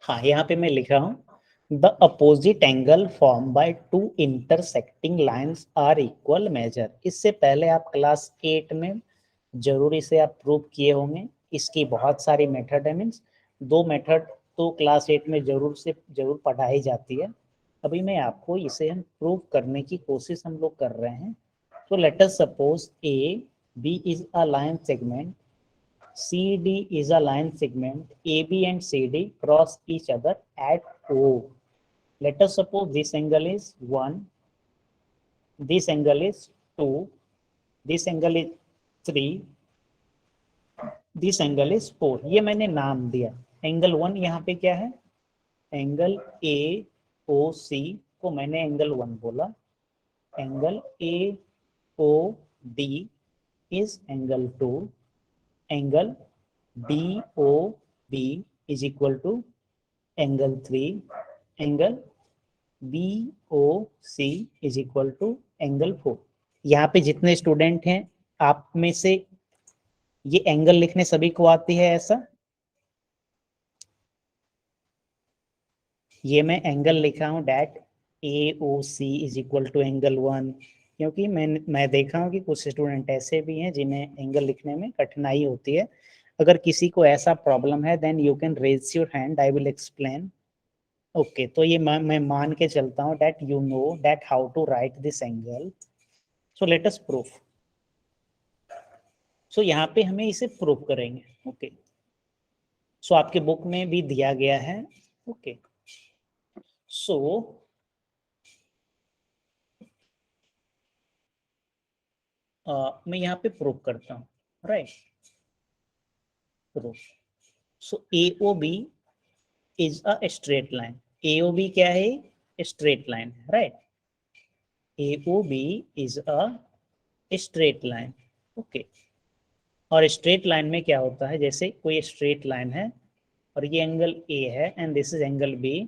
हाँ, यहाँ पे मैं लिख रहा हूँ the opposite angle form by two intersecting lines are equal measure. इससे पहले आप क्लास 8 में जरूर इसे आप प्रूव किए होंगे। इसकी बहुत सारी मेथड है। मीन्स दो मेथड तो क्लास 8 में जरूर पढ़ाई जाती है। अभी मैं आपको इसे हम प्रूव करने की कोशिश हम लोग कर रहे हैं। तो let us suppose A B is a line segment, CD is a line segment, AB and CD cross each other at O. Let us suppose this angle is 1, this angle is 2, this angle is 3, this angle is 4. ये मैंने नाम दिया। Angle 1 यहाँ पे क्या है? Angle AOC को मैंने एंगल 1 बोला। Angle AOD is angle 2. Angle BOB is equal to angle 3. angle BOC is equal to angle 4. यहाँ पे जितने स्टूडेंट हैं आप में से ये एंगल लिखने सभी को आती है ऐसा? ये मैं एंगल लिखा हूँ that AOC is equal to angle 1, क्योंकि मैं देखा हूँ कि कुछ स्टूडेंट ऐसे भी हैं जिन्हें एंगल लिखने में कठिनाई होती है। अगर किसी को ऐसा प्रॉब्लम है then you can raise your hand, I will explain. Okay, तो ये मैं मान के चलता हूँ that you know that how to write this angle. So let us prove. So यहाँ पे हमें इसे प्रूव करेंगे। ओके, सो आपके बुक में भी दिया गया है। ओके, सो मैं यहाँ पे प्रूव करता हूँ, right. Proof. So AOB is a straight line. AOB क्या है? स्ट्रेट लाइन है, right. AOB is a straight line. Okay, और स्ट्रेट लाइन में क्या होता है? जैसे कोई स्ट्रेट लाइन है और ये एंगल A है and this is angle B,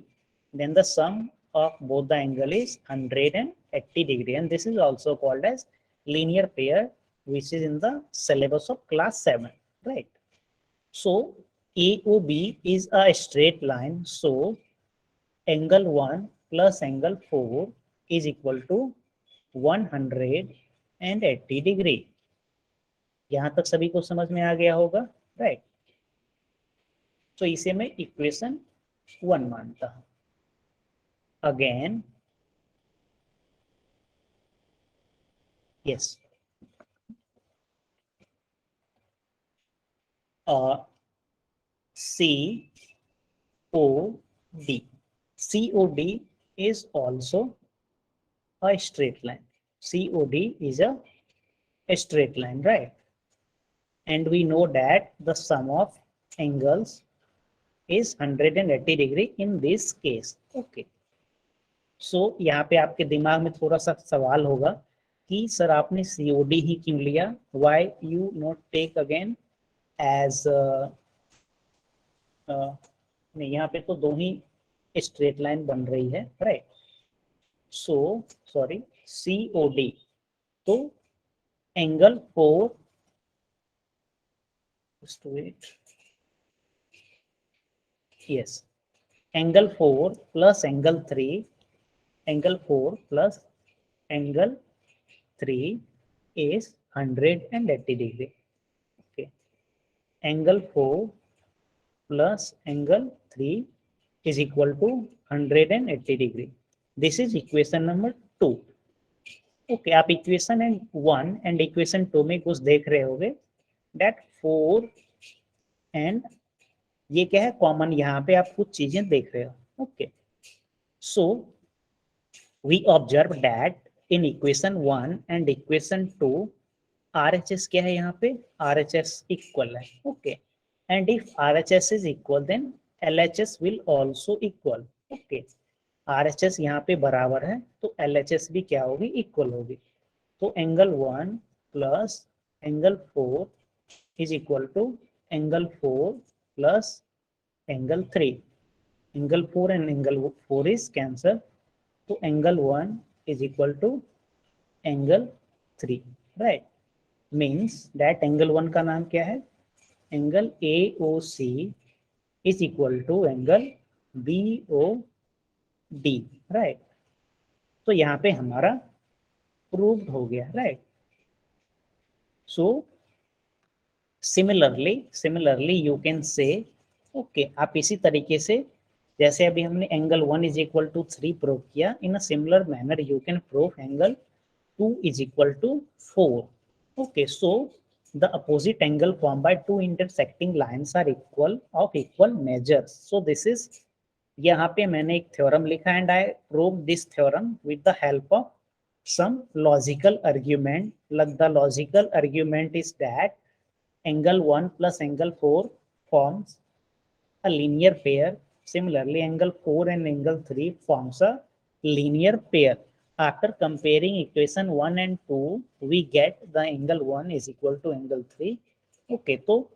then the sum of both the angle is 180 degree, and this is also called as linear pair, which is in the syllabus of class 7, right? So AOB is a straight line, so angle 1 plus angle 4 is equal to 180 degree. यहाँ तक सभी को समझ में आ गया होगा, right? तो इसे मैं इक्वेशन 1 मानता हूं। Again yes, COD. COD is also a straight line. COD is a straight line, right? And we know that the sum of angles is 180 degree in this case. Okay. So यहाँ पे आपके दिमाग में थोड़ा सा सवाल होगा कि सर आपने COD ही क्यों लिया? Why you not take again as नहीं, यहाँ पे तो दो ही स्ट्रेट लाइन बन रही है, राइट? सो सॉरी, COD, तो angle 4, yes, angle 4 plus angle 3, angle 4 plus angle 3 is 180 degree. Okay, angle 4 plus angle 3 is equal to 180 degree. This is equation number 2. Okay, आप equation 1 and equation 2 में कुछ देख रहे होगे that 4 and ये क्या है कॉमन, यहाँ पे आप कुछ चीजें देख रहे हो. Okay, so we observe that in equation 1 and equation 2 RHS क्या है यहाँ पे, RHS equal है. Okay, and if RHS is equal then LHS will also equal. Okay, RHS यहाँ पे बराबर है तो LHS भी क्या होगी, इक्वल होगी. तो angle 1 plus angle 4 is equal to angle 4 plus angle 3. Angle 4 and angle 4 is cancel. तो angle 1 is equal to angle 3, right? Means that angle 1 का नाम क्या है, angle AOC is equal to angle BOD, right? तो यहाँ पे हमारा proved हो गया, right? So similarly you can say, okay, आप इसी तरीके से जैसे अभी हमने angle 1 is equal to 3 prove किया, in a similar manner you can prove angle 2 is equal to 4. Okay, so the opposite angle formed by two intersecting lines are of equal measures. So this is, यहाँ पे मैंने एक theorem लिखा and I proved this theorem with the help of some logical argument. Like the logical argument is that angle 1 plus angle 4 forms a linear pair. Similarly, angle 4 and angle 3 forms a linear pair. After comparing equation 1 and 2, we get the angle 1 is equal to angle 3. Okay, तो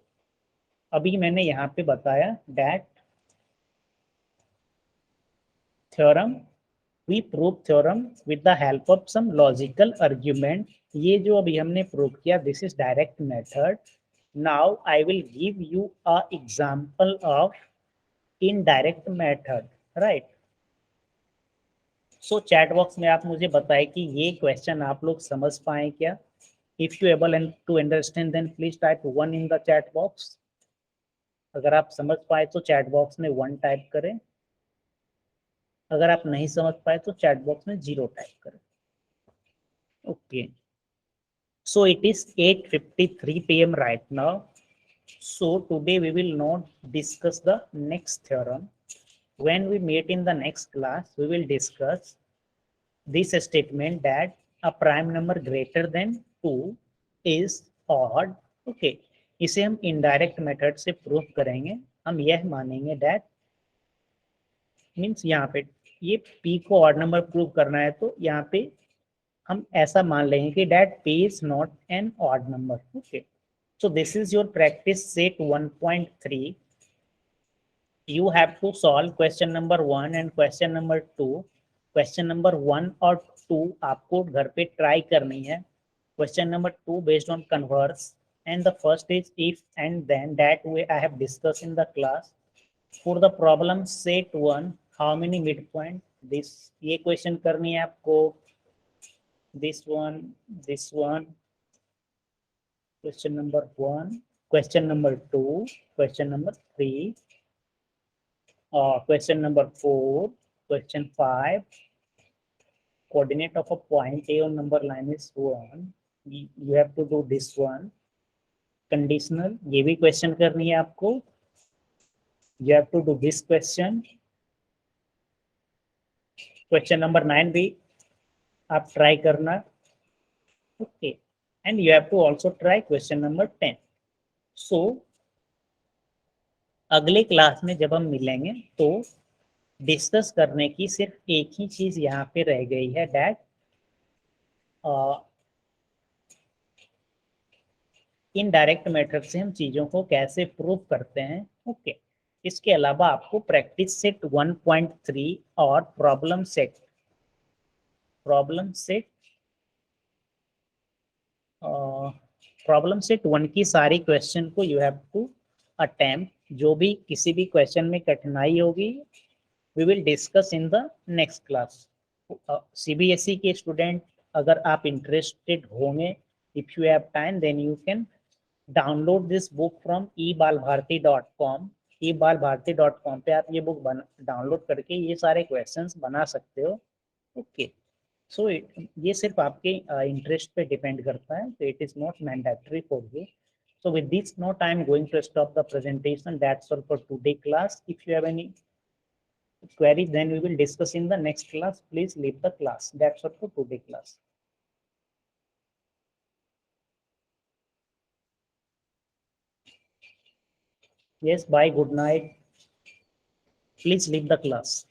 अभी मैंने यहाँ पे बताया that theorem, we prove theorem with the help of some logical argument. ये जो अभी हमने प्रूव किया, this is direct method. Now I will give you a example of indirect method, right? So chat box में आप मुझे बताएं कि ये क्वेश्चन आप लोग समझ पाए क्या. If you able to understand then please type 1 in the chat box. अगर आप समझ पाए तो चैट बॉक्स में 1 टाइप करें, अगर आप नहीं समझ पाए तो चैट बॉक्स में 0 टाइप करें. Okay, so it is 8:53 PM right now. So today we will not discuss the next theorem. When we meet in the next class, we will discuss this statement that a prime number greater than 2 is odd. Okay, इसे हम indirect method से proof करेंगे. हम यह मानेंगे that means यहाँ पे ये p को odd number प्रूव करना है तो यहाँ पे हम ऐसा मान लेंगे कि that p is not an odd number. Okay, so this is your practice set 1.3. You have to solve question number 1 and question number 2. Question number 1 और 2 आपको घर पे ट्राई करनी है. Question number 2 based on converse, and the first is if and then, that way I have discussed in the class. For the problem set 1, how many midpoint, this ये question करनी है आपको. This one, question number 1, question number 2, question number 3, question number 4, question 5. Coordinate of a point A on number line is 1. You have to do this one. Conditional, ये भी question करनी है आपको. You have to do this question. Question number 9 भी आप try करना. Okay, and you have to also try question number 10. सो अगले क्लास में जब हम मिलेंगे तो डिस्कस करने की सिर्फ एक ही चीज यहाँ पे रह गई है, दैट इनडायरेक्ट मेथड से हम चीजों को कैसे प्रूव करते हैं. ओके, इसके अलावा आपको प्रैक्टिस सेट 1.3 और प्रॉब्लम सेट 1 की सारी क्वेश्चन को यू हैव टू अटेम्प्ट. जो भी किसी भी क्वेश्चन में कठिनाई होगी we will discuss in the next class. CBSE के स्टूडेंट अगर आप इंटरेस्टेड होंगे, if you have time, then you can download this book from ebalbharti.com. ebalbharti.com पे आप ये बुक डाउनलोड करके ये सारे क्वेश्चंस बना सकते हो. ओके, सो ये सिर्फ आपके इंटरेस्ट पे डिपेंड करता है, so it is not mandatory for you. So with this note, I am going to stop the presentation. That's all for today class. If you have any query, then we will discuss in the next class. Please leave the class. That's all for today class. Yes, bye, good night. Please leave the class.